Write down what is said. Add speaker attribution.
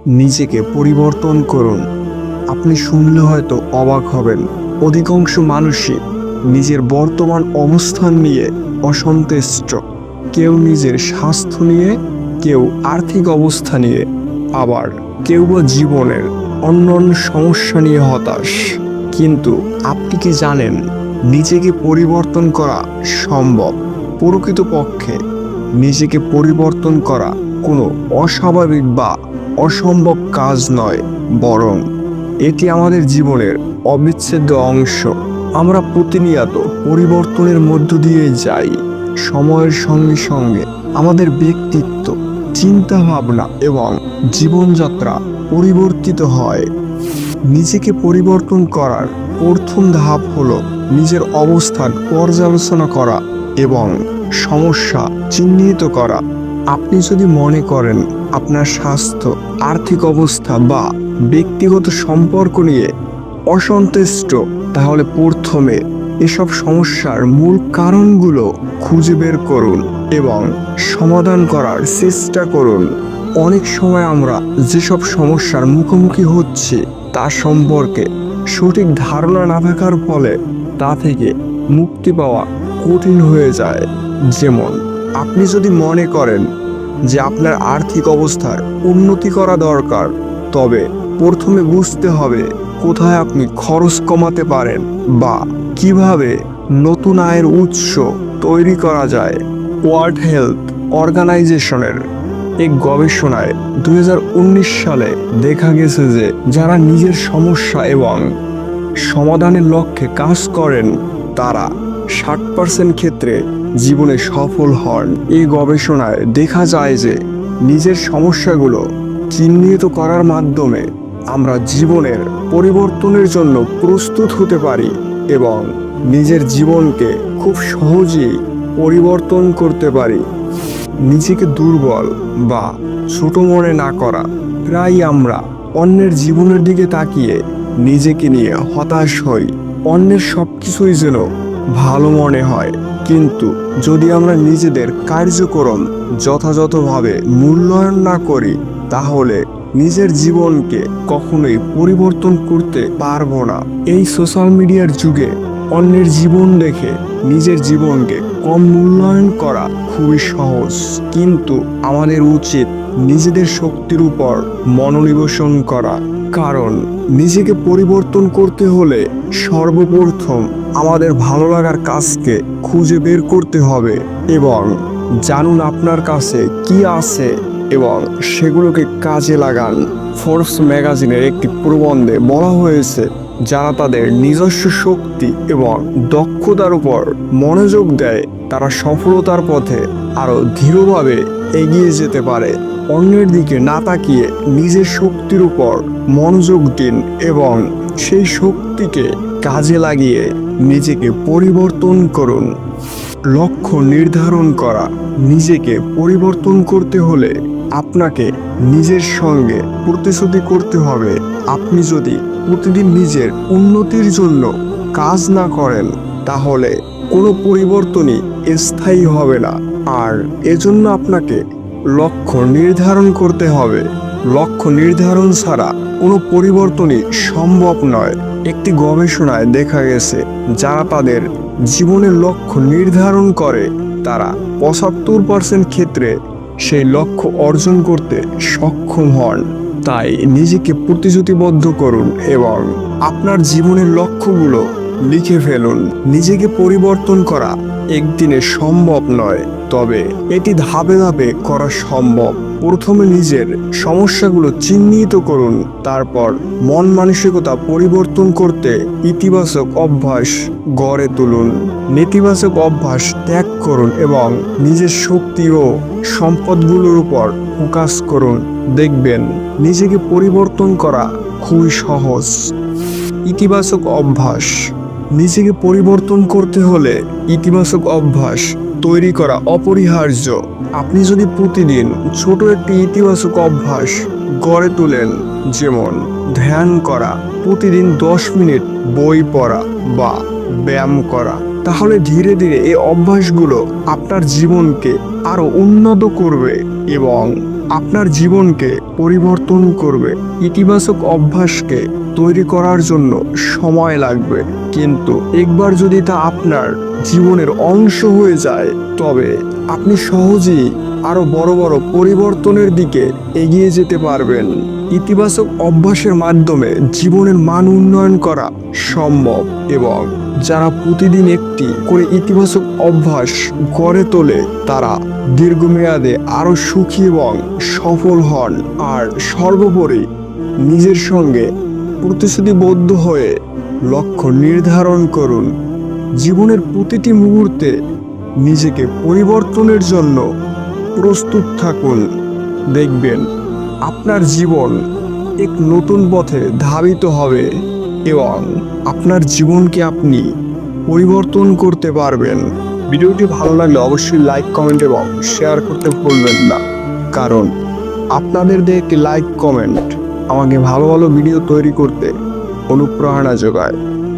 Speaker 1: নিজেকে পরিবর্তন করুন। আপনি শুনলে হয়তো অবাক হবেন, অধিকাংশ মানুষই নিজের বর্তমান অবস্থান নিয়ে অসন্তুষ্ট। কেউ নিজের স্বাস্থ্য নিয়ে, কেউ আর্থিক অবস্থা নিয়ে, আবার কেউ বা জীবনের অন্যান্য সমস্যা নিয়ে হতাশ। কিন্তু আপনি কি জানেন, নিজেকে পরিবর্তন করা সম্ভব? প্রকৃতপক্ষে নিজেকে পরিবর্তন করা কোনো অস্বাভাবিক বা অসম্ভব কাজ নয়, বরং এটি আমাদের জীবনের অবিচ্ছেদ্য অংশ। আমরা প্রতিনিয়ত পরিবর্তনের মধ্য দিয়ে যাই। সময়ের সঙ্গে সঙ্গে আমাদের ব্যক্তিত্ব, চিন্তা ভাবনা এবং জীবনযাত্রা পরিবর্তিত হয়। নিজেকে পরিবর্তন করার প্রথম ধাপ হলো নিজের অবস্থান পর্যালোচনা করা এবং সমস্যা চিহ্নিত করা। আপনি যদি মনে করেন আপনার স্বাস্থ্য, আর্থিক অবস্থা বা ব্যক্তিগত সম্পর্ক নিয়ে অসন্তুষ্ট, তাহলে প্রথমে এসব সমস্যার মূল কারণগুলো খুঁজে বের করুন এবং সমাধান করার চেষ্টা করুন। অনেক সময় আমরা যেসব সমস্যার মুখোমুখি হচ্ছি তা সম্পর্কে সঠিক ধারণা না থাকার ফলে তা থেকে মুক্তি পাওয়া কঠিন হয়ে যায়। যেমন, আপনি যদি মনে করেন যে আপনার আর্থিক অবস্থার উন্নতি করা দরকার, তবে প্রথমে বুঝতে হবে কোথায় আপনি খরচ কমাতে পারেন বা কিভাবে নতুন আয়ের উৎস তৈরি করা যায়। ওয়ার্ল্ড হেলথ অর্গানাইজেশনের এক গবেষণায় 2019 সালে দেখা গেছে যে যারা নিজের সমস্যা এবং সমাধানের লক্ষ্যে কাজ করেন তারা 60% ক্ষেত্রে জীবনে সফল হন। এই গবেষণায় দেখা যায় যে নিজের সমস্যাগুলো চিহ্নিত করার মাধ্যমে আমরা জীবনের পরিবর্তনের জন্য প্রস্তুত হতে পারি এবং নিজের জীবনকে খুব সহজেই পরিবর্তন করতে পারি। নিজেকে দুর্বল বা ছোট মনে না করা। প্রায় আমরা অন্যের জীবনের দিকে তাকিয়ে নিজেকে নিয়ে হতাশ হই। অন্যের সব কিছুই যেন ভালো মনে হয়, কিন্তু যদি আমরা নিজেদের কার্যক্রম যথাযথভাবে মূল্যায়ন না করি, তাহলে নিজের জীবনকে কখনোই পরিবর্তন করতে পারবো না। এই সোশ্যাল মিডিয়ার যুগে অন্যের জীবন দেখে নিজের জীবনকে কম মূল্যায়ন করা খুবই সহজ, কিন্তু আমাদের উচিত নিজেদের শক্তির উপর মনোনিবেশন করা। কারণ নিজেকে পরিবর্তন করতে হলে সর্বপ্রথম আমাদের ভালো লাগার কাজকে খুঁজে বের করতে হবে এবং জানুন আপনার কাছে কি আছে এবং সেগুলোকে কাজে লাগান। ফোর্বস ম্যাগাজিনের একটি প্রবন্ধে বলা হয়েছে, যারা তাদের নিজস্ব শক্তি এবং দক্ষতার উপর মনোযোগ দেয় তারা সফলতার পথে আরো দৃঢ়ভাবে এগিয়ে যেতে পারে। অন্যের দিকে না তাকিয়ে নিজের শক্তির উপর মনোযোগ দিন এবং সেই শক্তিকে কাজে লাগিয়ে নিজেকে পরিবর্তন করুন। লক্ষ্য নির্ধারণ করা। নিজেকে পরিবর্তন করতে হলে আপনাকে নিজের সঙ্গে প্রতিশ্রুতি করতে হবে। আপনি যদি প্রতিদিন নিজের উন্নতির জন্য কাজ না করেন, তাহলে কোনো পরিবর্তনই স্থায়ী হবে না। আর এজন্য আপনাকে লক্ষ্য নির্ধারণ করতে হবে। লক্ষ্য নির্ধারণ ছাড়া কোনো পরিবর্তনই সম্ভব নয়। একটি গবেষণায় দেখা গেছে, যারা তাদের জীবনের লক্ষ্য নির্ধারণ করে তারা 75% ক্ষেত্রে সেই লক্ষ্য অর্জন করতে সক্ষম হন। তাই নিজেকে প্রতিশ্রুতিবদ্ধ করুন এবং আপনার জীবনের লক্ষ্যগুলো লিখে ফেলুন। নিজেকে পরিবর্তন করা একদিনে সম্ভব নয়, তবে এটি ধাপে ধাপে করা সম্ভব। প্রথমে নিজের সমস্যাগুলো চিহ্নিত করুন, তারপর মন মানসিকতা পরিবর্তন করতে ইতিবাচক অভ্যাস গড়ে তুলুন। নেতিবাচক অভ্যাস ত্যাগ করুন এবং নিজের শক্তি ও সম্পদগুলোর উপর ফোকাস করুন। দেখবেন নিজেকে পরিবর্তন করা খুবই সহজ। ইতিবাচক অভ্যাস। নিজেকে পরিবর্তন করতে হলে ইতিবাচক অভ্যাস তৈরি করা অপরিহার্য। আপনি যদি প্রতিদিন ছোট একটি ইতিবাচক অভ্যাস গড়ে তোলেন, যেমন ধ্যান করা, প্রতিদিন 10 মিনিট বই পড়া বা ব্যায়াম করা, তাহলে ধীরে ধীরে এই অভ্যাসগুলো আপনার জীবনকে আরো উন্নত করবে এবং আপনার জীবনকে পরিবর্তন করবে। ইতিবাচক অভ্যাসকে তৈরি করার জন্য সময় লাগবে, কিন্তু একবার যদি তা আপনার জীবনের অংশ হয়ে যায় তবে আপনি সহজেই আরো বড় বড় পরিবর্তনের দিকে এগিয়ে যেতে পারবেন। ইতিবাচক অভ্যাসের মাধ্যমে জীবনের মান উন্নয়ন করা সম্ভব, এবং যারা প্রতিদিন একটি করে ইতিবাচক অভ্যাস গড়ে তোলে তারা দীর্ঘমেয়াদে আরো সুখী এবং সফল হন। আর সর্বোপরি নিজের সঙ্গে প্রতিশ্রুতিবদ্ধ হয়ে লক্ষ্য নির্ধারণ করুন। জীবনের প্রতিটি মুহূর্তে নিজেকে পরিবর্তনের জন্য প্রস্তুত থাকুন। দেখবেন আপনার জীবন এক নতুন পথে ধাবিত হবে এবং আপনার জীবনকে আপনি পরিবর্তন করতে পারবেন। ভিডিওটি ভালো লাগলে অবশ্যই লাইক, কমেন্ট এবং শেয়ার করতে ভুলবেন না, কারণ আপনাদের দিয়ে একটি লাইক কমেন্ট আমাকে ভালো ভালো ভিডিও তৈরি করতে অনুপ্রেরণা যোগায়।